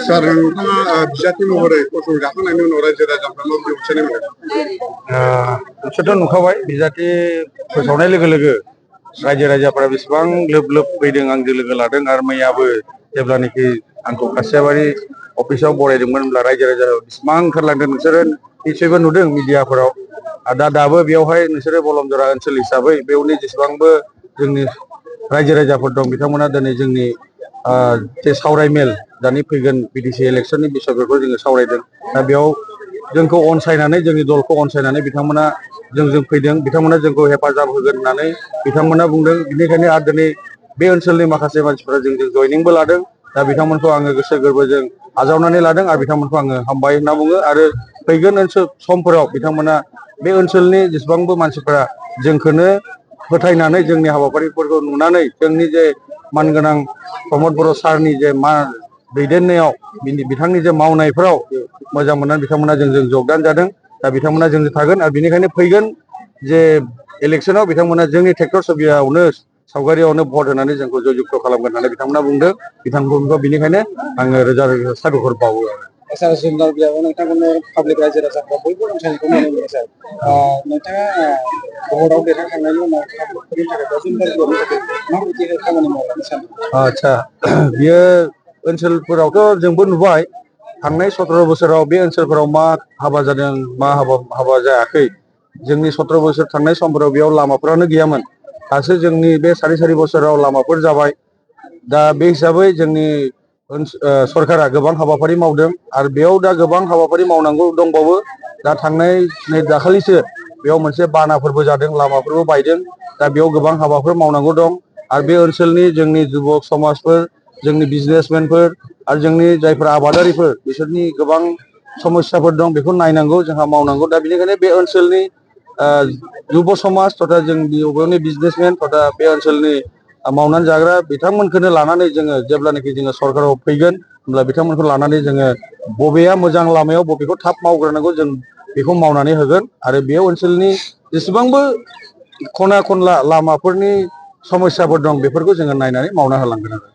सार नोंथाङा बिजाथि महरै गसंजाखांनायनि उनाव रायजो राजाफ्रा माबायदि अनसायनाय मोनो? नोंसोरथ' नुखाबाय बिजाथि फोसावनाय लोगो लोगो रायजो राजाफोरा बेसेबां लोब लोब फैदों आंजों लोगो लादों आरो मैयाबो जेब्लानाखि आंखौ खासियाबारि अफिसाव बरायदोंमोन होनब्ला रायजो राजा बेसेबां ओंखारलांदों नोंसोरो निसयबो नुदों मिडियाफोराव। दाबो बेयावहाय नोंसोरो बलमजरा ओनसोल हिसाबै बेयावनि जेसेबांबो जोंनि रायजो राजाफोर दं बिथांमोना दिनै जोंनि जे सावरायमेल दानि फैगोन बिटिसि इलेक्सननि बिसयफोरखौ जोङो सावरायदों। दा बेयाव जोंखौ अनसायनानै जोंनि दलखौ अनसायनानै बिथांमोना जोंजों फैदों, बिथांमोना जोंखौ हेफाजाब होगोन होननानै बिथांमोना बुंदों। बेनिखायनो आरो दिनै बे ओनसोलनि माखासे मानसिफोरा जोंजों जयनिंबो लादों। दा बिथांमोनखौ आङो गोसो गोरबोजों आजावनानै लादों आरो बिथांमोनखौ आङो हामबाय होनना बुङो। आरो फैगोन ओनसोल समफोराव बिथांमोना बे ओनसोलनि जेसेबांबो मानसिफोरा जोंखौनो फोथायनानै जोंनि हाबाफारिफोरखौ नुनानै जोंनि जे मानगोनां प्रमद बर' सारनि जे दैदेननायाव बिथांनि जे मावनायफोराव मोजां मोननानै बिथांमोना जोंजों जगदान जादों। दा बिथांमोना जोंजों थागोन आरो बेनिखायनो फैगोन जे इलेक्सनाव बिथांमोना जोंनि ट्रेक्टर सुबिदायावनो सावगारियावनो भट होनानै जोंखौ जयजुक्त खालामगोन होननानै बिथांमोना बुंदों। बिथांमोनखौ बिनिखायनो आङो रोजा रोजा साबायखर बावो। सार जुनार बेयाव नोंथांमोननो पाब्लिक रायजो राजाफ्रा बयबो अनसायनायखौ नुनो मोनो सार। नोंथाङा भटआव देरहाखांनायनि उनाव पाब्लिकफोरनि थाखाय बा जुनार बेयावनि थाखाय माबायदि खामानि मावलांनो सानो? आदसा बियो ओनसोलफोरावथ' जोंबो नुबाय थांनाय 17 बोसोराव बे ओनसोलफोराव मा हाबा जादों मा हाबा जायाखै। जोंनि 17 बोसोर थांनाय समफोराव बेयाव लामाफोरानो गैयामोन। दासो जोंनि बे सारि बोसोराव लामाफोर जाबाय। दा बे हिसाबै जोंनि सरकारा गोबां हाबाफारि मावदों आरो बेयाव दा गोबां हाबाफारि मावनांगौ दंबावो। दा थांनाय नै दाखालिसो बेयाव मोनसे बानाफोरबो जादों, लामाफोरबो बायदों। दा बेयाव गोबां हाबाफोर मावनांगौ दं आरो बे ओनसोलनि जोंनि जुबक समाजफोर, जोंनि बिजनेसमेनफोर आरो जोंनि जायफोर आबादारिफोर बिसोरनि गोबां समस्याफोर दं, बेखौ नायनांगौ, जोंहा मावनांगौ। दा बेनिखायनो बे ओनसोलनि जुब समाज तथा जोंनि बबेयावनि बिजनेसमेन तथा बे ओनसोलनि मावनानै जाग्रा बिथांमोनखौनो लानानै जोङो जेब्लानाखि जोङो सरकाराव फैगोन होमब्ला बिथांमोनखौ लानानै जोङो बबेया मोजां लामायाव बबेखौ थाब मावग्रोनांगौ जों बेखौ मावनानै होगोन। आरो बे ओनसोलनि जेसेबांबो खना खनला लामाफोरनि समस्याफोर दं बेफोरखौ जोङो नायनानै मावना होलांगोन आरो।